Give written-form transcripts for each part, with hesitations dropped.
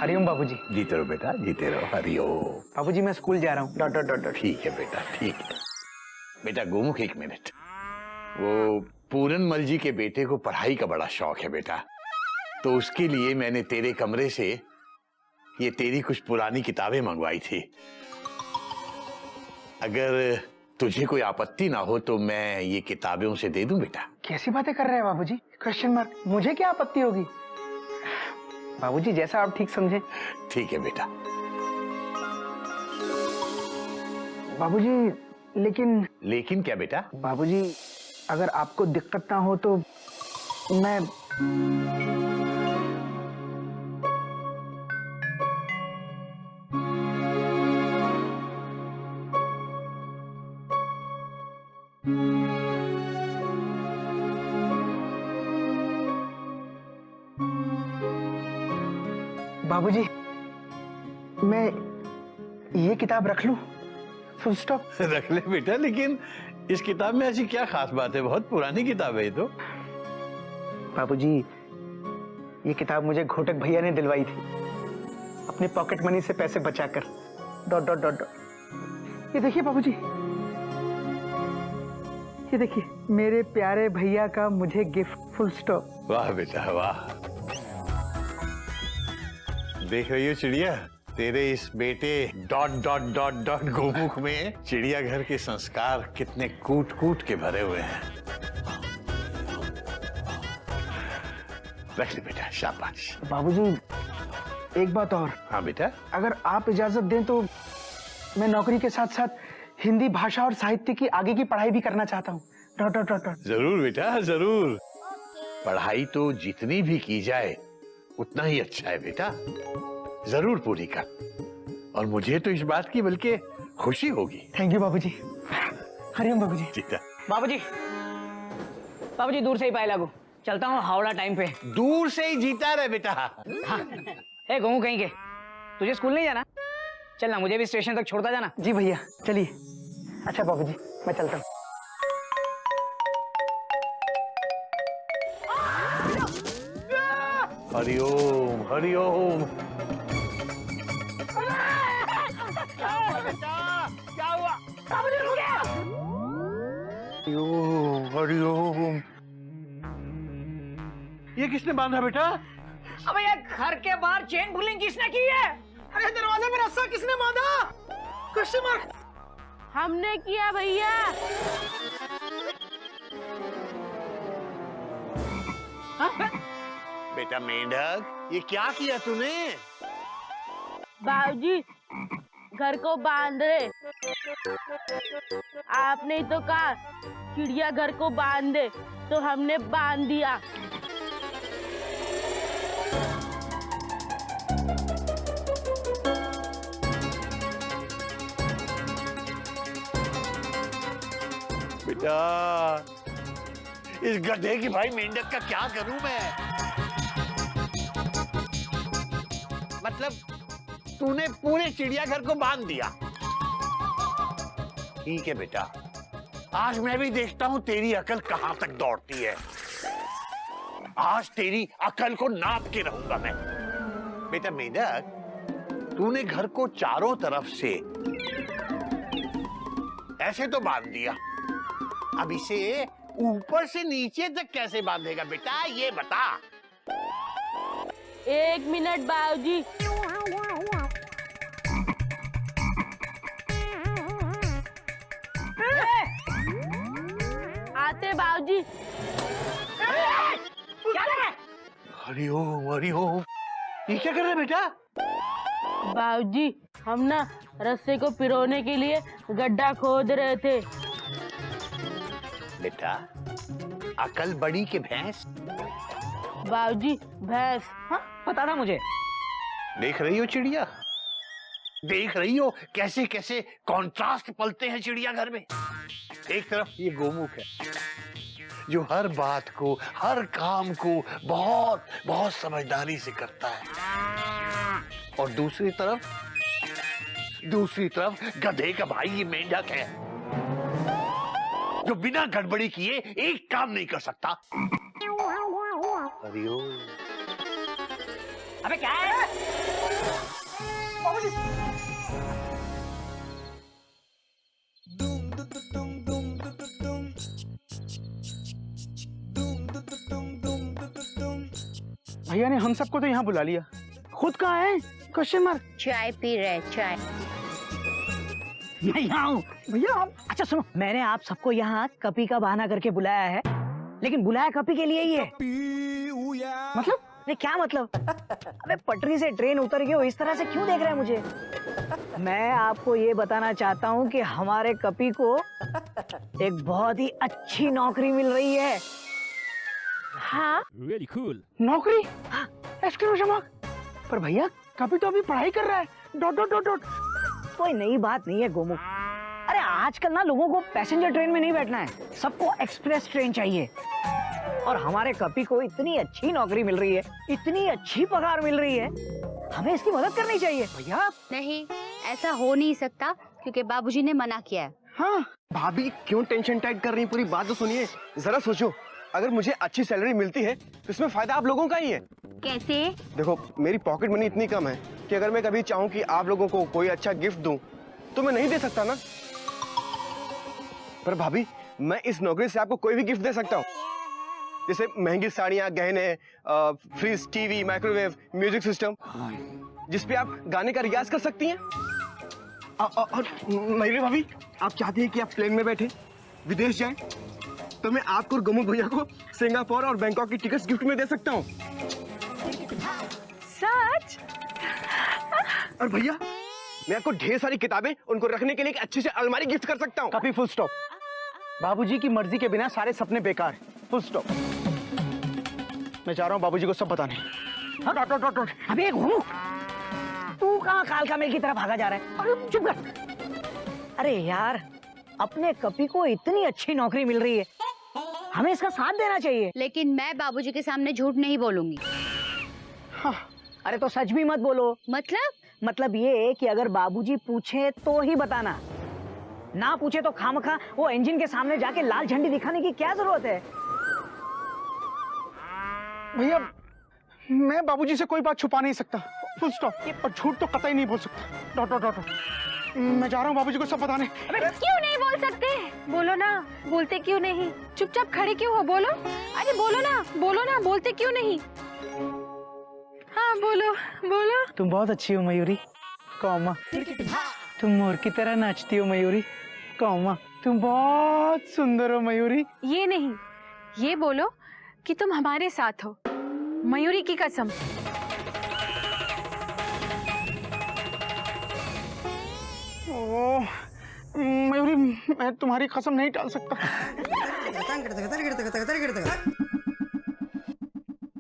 हरिओम बाबूजी। जीते रहो बेटा, जीते रहो। हरिओम। बाबूजी मैं स्कूल जा रहा हूँ। Dot dot dot dot. ठीक है बेटा, ठीक है। बेटा गोमुख, एक मिनट। वो पूरनमल जी के बेटे को पढ़ाई का बड़ा शौक है बेटा, तो उसके लिए मैंने तेरे कमरे से ये तेरी कुछ पुरानी किताबें मंगवाई थी। अगर तुझे कोई आपत्ति ना हो तो मैं ये किताबें उसे दे दूं बेटा। कैसी बातें कर रहे हैं बाबूजी? Question mark. मुझे क्या आपत्ति होगी? बाबूजी जैसा आप ठीक समझे। ठीक है बेटा। बाबूजी लेकिन क्या बेटा? बाबूजी अगर आपको दिक्कत ना हो तो मैं बाबूजी मैं ये किताब रख लूं? Full stop. रख ले बेटा, लेकिन इस किताब में ऐसी क्या खास बात है? बहुत पुरानी किताब है ये तो। बाबूजी ये किताब मुझे घोटक भैया ने दिलवाई थी अपने पॉकेट मनी से पैसे बचाकर। Dot dot dot dot. ये देखिए बाबूजी, ये देखिए मेरे प्यारे भैया का मुझे गिफ्ट। Full stop. वाह बेटा वाह। देख रही हो चिड़िया, तेरे इस बेटे dot dot dot dot Gomukh में चिड़ियाघर के संस्कार कितने कूट कूट के भरे हुए हैं। रख ले बेटा, शाबाश। बाबूजी एक बात और। हाँ बेटा। अगर आप इजाजत दें तो मैं नौकरी के साथ साथ हिंदी भाषा और साहित्य की आगे की पढ़ाई भी करना चाहता हूँ। Dot dot dot dot. जरूर बेटा जरूर। पढ़ाई तो जितनी भी की जाए उतना ही अच्छा है बेटा। जरूर पूरी कर। और मुझे तो इस बात की बल्कि खुशी होगी। थैंक यू बाबूजी। हरिओम बाबूजी। जीता। बाबूजी, बाबूजी दूर से ही पाए लागू। चलता हूँ हावड़ा टाइम पे। दूर से ही जीता रहे बेटा। हाँ। ए घूमू कहीं के, तुझे स्कूल नहीं जाना? चलना, मुझे भी स्टेशन तक छोड़ता जाना। जी भैया चलिए। अच्छा बाबूजी मैं चलता हूँ। हरिओम हरिओम। क्या हुआ? बाबूजी रुक गया। हरिओम हरिओम। ये किसने बांधा बेटा? अबे यार, घर के बाहर चेन पुलिंग किसने की है? अरे दरवाजे पे रस्सा किसने बांधा? Question mark. हमने किया भैया। बेटा मेंढक, ये क्या किया तूने? बाबूजी घर को बांध रहे। आपने ही तो कहा चिड़िया घर को बांध दे, तो हमने बांध दिया। बेटा इस गधे की भाई मेंढक का क्या करूं मैं? मतलब तूने पूरे चिड़ियाघर को बांध दिया। ठीक है बेटा, आज मैं भी देखता हूं तेरी अकल कहां तक दौड़ती है। आज तेरी अकल को नाप के रहूंगा मैं। बेटा मेंढक, तूने घर को चारों तरफ से ऐसे तो बांध दिया, अब इसे ऊपर से नीचे तक कैसे बांधेगा बेटा, ये बता। 1 मिनट बाबूजी। आते बाबूजी। हरिओम हरिओम। ये क्या कर रहे बेटा? बाबूजी हम ना रस्से को पिरोने के लिए गड्ढा खोद रहे थे। बेटा अकल बड़ी के भैंस? बाबूजी भैंस। हाँ, पता था मुझे। देख रही हो चिड़िया, देख रही हो कैसे कैसे कॉन्ट्रास्ट पलते हैं चिड़ियाघर में। एक तरफ ये गोमुख है जो हर बात को, हर काम को बहुत बहुत समझदारी से करता है, और दूसरी तरफ गधे का भाई ये मेंढक है जो बिना गड़बड़ी किए एक काम नहीं कर सकता। हरिओम। अबे क्या है? भैया ने हम सबको तो यहाँ बुला लिया, खुद कहाँ है? Question mark. चाय पी रहे चाय। मैं यहाँ हूँ भैया। आप अच्छा सुनो, मैंने आप सबको यहाँ कपी का बहाना करके बुलाया है, लेकिन बुलाया कपी के लिए ही है। मतलब? अरे क्या मतलब? अबे पटरी से ट्रेन उतर गई हो, इस तरह से क्यों देख रहे हैं मुझे? मैं आपको ये बताना चाहता हूँ कि हमारे कपी को एक बहुत ही अच्छी नौकरी मिल रही है। हाँ Really cool. नौकरी? Exclamation mark. पर भैया कभी तो अभी पढ़ाई कर रहा है। Dot dot dot dot. कोई नई बात नहीं है गोमुख। अरे आजकल ना लोगों को पैसेंजर ट्रेन में नहीं बैठना है, सबको एक्सप्रेस ट्रेन चाहिए। और हमारे कपी को इतनी अच्छी नौकरी मिल रही है, इतनी अच्छी पगार मिल रही है, हमें इसकी मदद करनी चाहिए। भैया नहीं, ऐसा हो नहीं सकता क्योंकि बाबूजी ने मना किया है। हाँ भाभी क्यों टेंशन टाइट कर रही हैं? पूरी बात तो सुनिए। जरा सोचो, अगर मुझे अच्छी सैलरी मिलती है तो इसमें फायदा आप लोगों का ही है। कैसे? देखो मेरी पॉकेट मनी इतनी कम है कि अगर मैं कभी चाहूँ कि आप लोगों को कोई अच्छा गिफ्ट दूं तो मैं नहीं दे सकता ना। पर भाभी मैं इस नौकरी से आपको कोई भी गिफ्ट दे सकता हूँ, जैसे महंगी साड़ियाँ, गहने, fridge, TV, microwave, music system, जिसपे आप गाने का रियाज कर सकती हैं। और मयूरी भाभी, आप चाहती हैं कि आप प्लेन में बैठे विदेश जाएं, तो मैं आपको और गोमुख भैया को सिंगापुर और बैंकॉक की टिकट्स गिफ्ट में दे सकता हूँ। सच? और भैया मैं आपको ढेर सारी किताबें उनको रखने के लिए एक अच्छी सी अलमारी गिफ्ट कर सकता हूँ। कभी फुल स्टॉप। बाबूजी की मर्जी के बिना सारे सपने बेकार हैं। Full stop. मैं जा रहा हूँ बाबूजी को सब बताने। Dot dot dot dot. अबे गोमुख, तू कहाँ काल का मेल की तरह भागा जा रहा है? अरे चुप कर। अरे यार, अपने कपी को इतनी अच्छी नौकरी मिल रही है, हमें इसका साथ देना चाहिए। लेकिन मैं बाबूजी के सामने झूठ नहीं बोलूंगी। हाँ, अरे तो सच भी मत बोलो। मतलब ये कि अगर बाबूजी पूछे तो ही बताना, ना पूछे तो खामखा वो इंजन के सामने जाके लाल झंडी दिखाने की क्या जरूरत है? भैया मैं बाबूजी से कोई बात छुपा नहीं सकता। Full stop. और झूठ तो कतई नहीं बोल सकता। Dot dot dot. मैं जा रहा हूँ बाबूजी को सब बताने। क्यों नहीं बोल सकते? बोलो ना, बोलते क्यों नहीं? चुपचाप खड़े क्यों हो? बोलो, अरे बोलो ना, बोलते क्यों नहीं? हाँ बोलो बोलो। तुम बहुत अच्छी हो मयूरी, कौमा। तुम मोर की तरह नाचती हो मयूरी, कौमा। तुम बहुत सुंदर हो मयूरी। ये नहीं, ये बोलो कि तुम हमारे साथ हो, मयूरी की कसम। ओह मयूरी, मैं तुम्हारी कसम नहीं टाल सकता,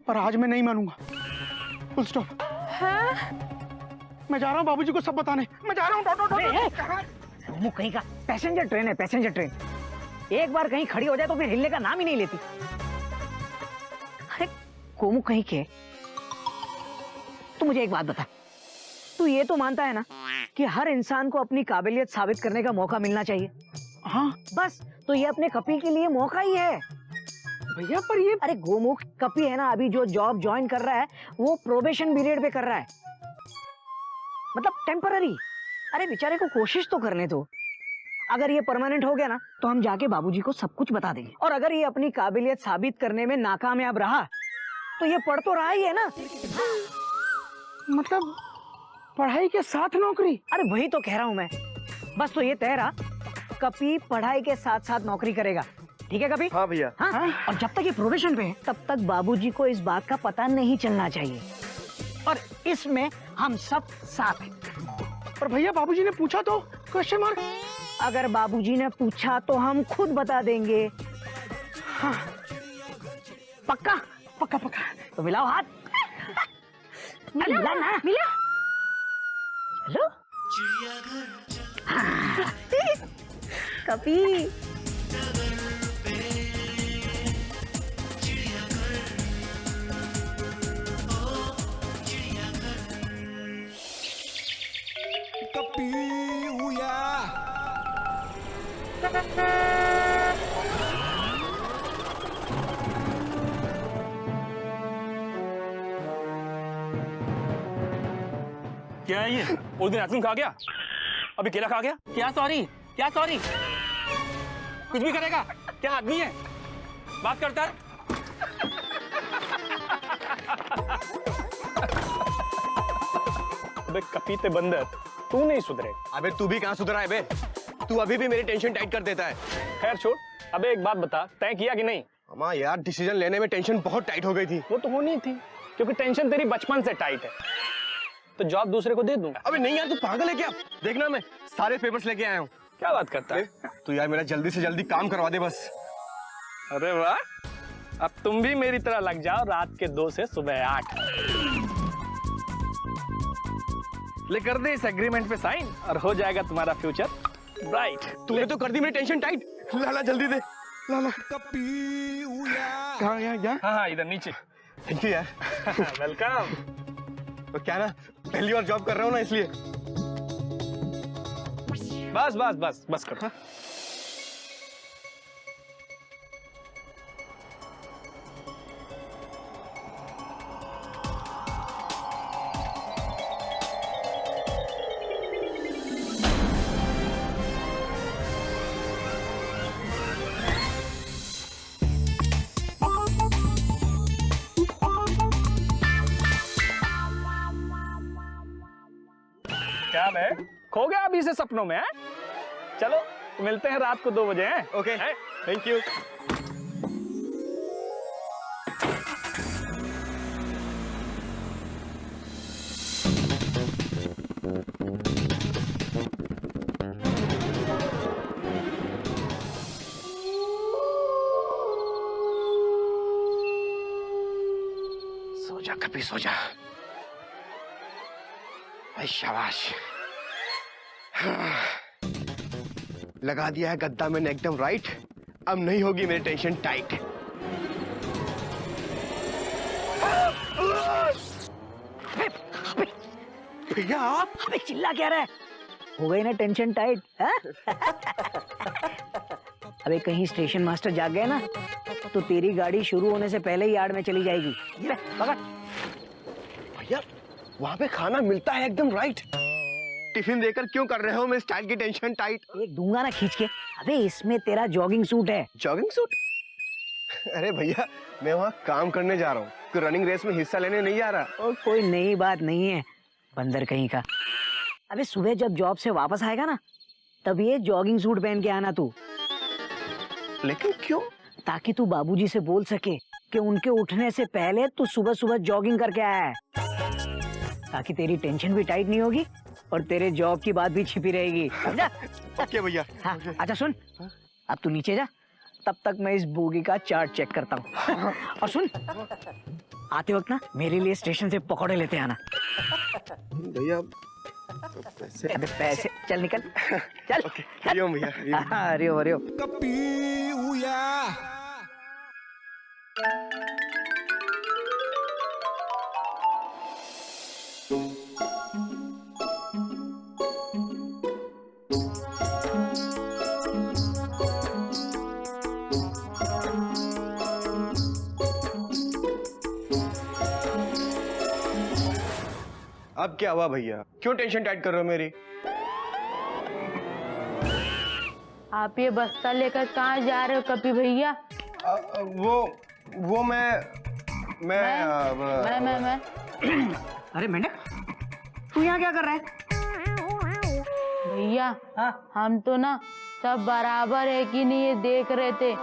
पर आज मैं नहीं मानूंगा। Full stop. हाँ? मैं जा रहा हूँ बाबूजी को सब बताने। मैं जा रहा हूँ। Dot dot dot. गोमुख कहीं का, पैसेंजर ट्रेन है, पैसेंजर ट्रेन। एक बार कहीं खड़ी हो जाए तो फिर हिलने का नाम ही नहीं लेती। अरे गोमुख कहीं के, तू मुझे एक बात बता, तू ये तो मानता है ना कि हर इंसान को अपनी काबिलियत साबित करने का मौका मिलना चाहिए? हाँ बस, तो ये अपने कपी के लिए मौका ही है। भैया पर ये, अरे गोमुख, कपी है ना अभी जो जॉब ज्वाइन कर रहा है वो प्रोबेशन पीरियड पे कर रहा है, मतलब टेम्पररी। अरे बेचारे को कोशिश तो करने दो। अगर ये परमानेंट हो गया ना तो हम जाके बाबूजी को सब कुछ बता देंगे। और अगर ये अपनी काबिलियत साबित करने में नाकामयाब रहा तो ये पढ़ तो रहा ही है ना। मतलब पढ़ाई के साथ नौकरी? अरे वही तो कह रहा हूं मैं। बस तो ये तय रहा, कपी पढ़ाई के साथ साथ नौकरी करेगा। ठीक है कपी? हाँ भैया। हाँ? और जब तक ये प्रोबेशन पे है तब तक बाबूजी को इस बात का पता नहीं चलना चाहिए, और इसमें हम सब साथ हैं। पर भैया बाबूजी ने पूछा तो? Question mark. अगर बाबूजी ने पूछा तो हम खुद बता देंगे। हाँ पक्का? पक्का पक्का। तो मिलाओ हाथ। मिला ना? मिला? चलो। हाँ। कपी क्या है ये? उस दिन आइसक्रीम खा गया, अभी केला खा गया। क्या सॉरी? क्या सॉरी? कुछ भी करेगा? क्या आदमी है? बात करता है। अबे कपीते बंदर, तू नहीं सुधरे। अबे तू भी कहाँ सुधरा है बे? तू अभी भी मेरी टेंशन टाइट कर देता है। खैर छोड़, अबे एक बात बता, तय किया कि नहीं? अम्मा यार, डिसीजन लेने में टेंशन बहुत टाइट हो गई थी। वो तो होनी थी, क्योंकि टेंशन तेरी बचपन से टाइट है। तो जॉब दूसरे को दे दूंगा। अबे नहीं यार, तू पागल है क्या? देखना, मैं सारे पेपर्स लेके आया हूँ। क्या बात करता है? तू यार मेरा जल्दी से जल्दी काम करवा दे बस। अरे वाह, अब तुम भी मेरी तरह लग जाओ रात के 2 से सुबह 8। ले कर दे इस एग्रीमेंट पे साइन और हो जाएगा तुम्हारा फ्यूचर ब्राइट। तूने तो कर दी मेरी टेंशन टाइट। लाला जल्दी दे। लाला कहाँ? यहाँ? हाँ हाँ, इधर नीचे। थैंक यू यार। वेलकम। तो क्या ना, पहली बार जॉब कर रहा हूँ ना, इसलिए। बस बस बस बस करो। क्या बे, खो गया अभी से सपनों में? है चलो मिलते हैं रात को 2 बजे। हैं ओके, थैंक यू। सो जा कभी, सो जा। शाबाश। लगा दिया है गद्दा मैंने एकदम राइट। अब नहीं होगी मेरी टेंशन टाइट। भैया अबे चिल्ला क्या रहा है? हो गई ना टेंशन टाइट? अबे कहीं स्टेशन मास्टर जाग गए ना तो तेरी गाड़ी शुरू होने से पहले ही यार्ड में चली जाएगी। ले पकड़। भैया वहां पे खाना मिलता है एकदम राइट। टिफिन देकर क्यों कर रहे हो मेरे स्टाइल की टेंशन टाइट? एक दूंगा ना खींच के। अबे इसमें तेरा जॉगिंग सूट है। Jogging suit? अरे भैया, मैं वहाँ काम करने जा रहा हूँ, कोई रनिंग रेस में हिस्सा लेने नहीं जा रहा। और कोई नई बात नहीं है बंदर कहीं का। अबे सुबह जब जॉब से वापस आएगा ना तब ये जॉगिंग सूट पहन के आना तू। लेकिन क्यों? ताकि तू बाबूजी से बोल सके कि उनके उठने से पहले तू सुबह सुबह जॉगिंग करके आया है, ताकि तेरी टेंशन भी टाइट नहीं होगी और तेरे जॉब की बात भी छिपी रहेगी। समझा? ओके भैया। हाँ, अच्छा सुन, अब तू नीचे जा, तब तक मैं इस बोगी का चार्ट चेक करता हूँ। और सुन, आते वक्त ना मेरे लिए स्टेशन से पकौड़े लेते आना। भैया पैसे? अबे पैसे, चल निकल चल। हरिओम भैया। हरिओम हरिओम। अब क्या हुआ भैया? क्यों टेंशन टाइट कर रहे हो मेरी? आप ये बस्ता लेकर कहाँ जा रहे हो कपी भैया? वो मैं अरे मेंढक, तू यहाँ क्या कर रहा है? भैया हाँ? हम तो ना सब बराबर है कि नहीं ये देख रहे थे,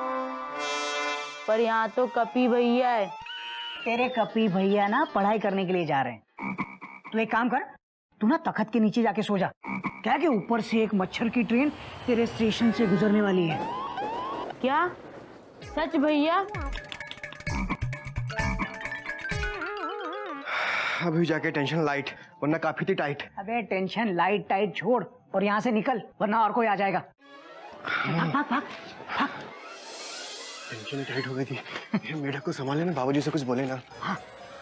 पर यहाँ तो कपी भैया है। तेरे कपी भैया ना पढ़ाई करने के लिए जा रहे हैं। तू एक काम कर, तू ना तखत के नीचे जाके सो जा। क्या कि ऊपर से एक मच्छर की ट्रेन तेरे स्टेशन से गुजरने वाली है। क्या सच भैया? अभी जाके टेंशन लाइट, वरना काफी थी टाइट। अबे टेंशन लाइट टाइट छोड़ और यहाँ से निकल, वरना और कोई आ जाएगा। भाग भाग भाग भाग। टेंशन टाइट हो गई थी। ये मेढक को संभाले ना, बाबूजी से कुछ बोले ना। हाँ,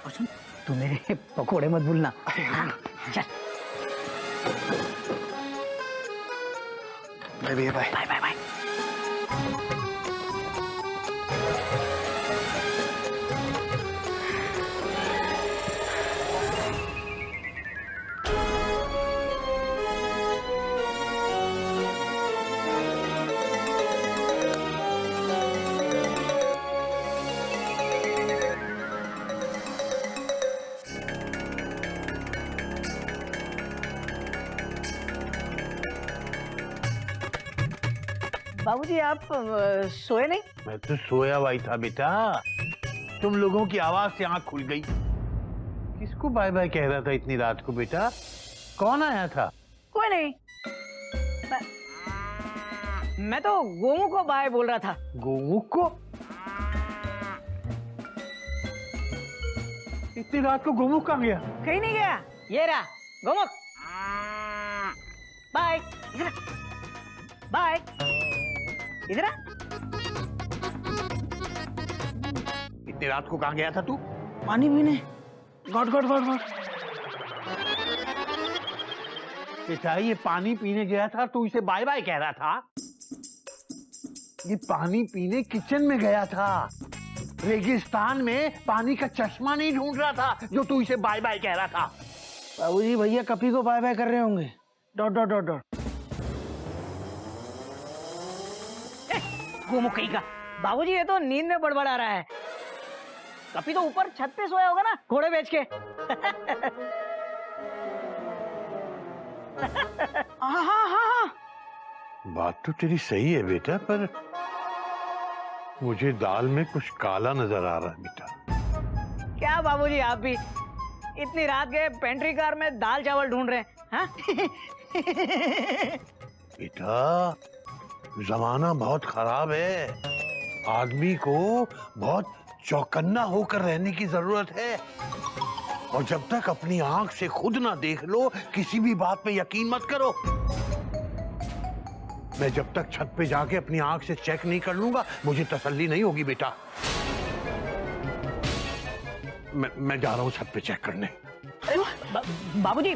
और सुन, तू मेरे पकोड़े मत भूलना। हाँ, चल बाय भैया, बाय बाय बाय बाय। बाबूजी आप सोए नहीं? मैं तो सोया हुआ ही था बेटा, तुम लोगों की आवाज से आंख खुल गई। किसको बाय बाय कह रहा था इतनी रात को बेटा? कौन आया था? कोई नहीं, मैं तो गोमू को बाय बोल रहा था। गोमुख को? इतनी रात को गोमुख कहाँ गया? कहीं नहीं गया, ये रहा गोमुख। बाय, इधर बाय, इधर आ। इतनी रात को कहाँ गया था तू? पानी पीने। God God God God. बेटा ये पानी पीने गया था, तू इसे बाय बाय कह रहा था? ये पानी पीने किचन में गया था, रेगिस्तान में पानी का चश्मा नहीं ढूंढ रहा था जो तू इसे बाय बाय कह रहा था। बाबूजी भैया कपी को बाय बाय कर रहे होंगे। Dot dot dot dot. Gomukh कहीं का। बाबूजी ये तो नींद में बड़बड़ा रहा है। कपी तो ऊपर छत पे सोया होगा ना, घोड़े बेच के। हाँ हाँ हाँ। बात तो तेरी सही है बेटा, पर मुझे दाल में कुछ काला नजर आ रहा है बेटा। क्या बाबूजी आप भी इतनी रात गए पेंट्री कार में दाल चावल ढूंढ रहे हैं? हाँ? बेटा जमाना बहुत खराब है, आदमी को बहुत चौकन्ना होकर रहने की जरूरत है, और जब तक अपनी आंख से खुद ना देख लो किसी भी बात पे यकीन मत करो। मैं जब तक छत पे जाके अपनी आंख से चेक नहीं कर लूंगा मुझे तसल्ली नहीं होगी बेटा। मैं जा रहा हूं छत पे चेक करने। बाबूजी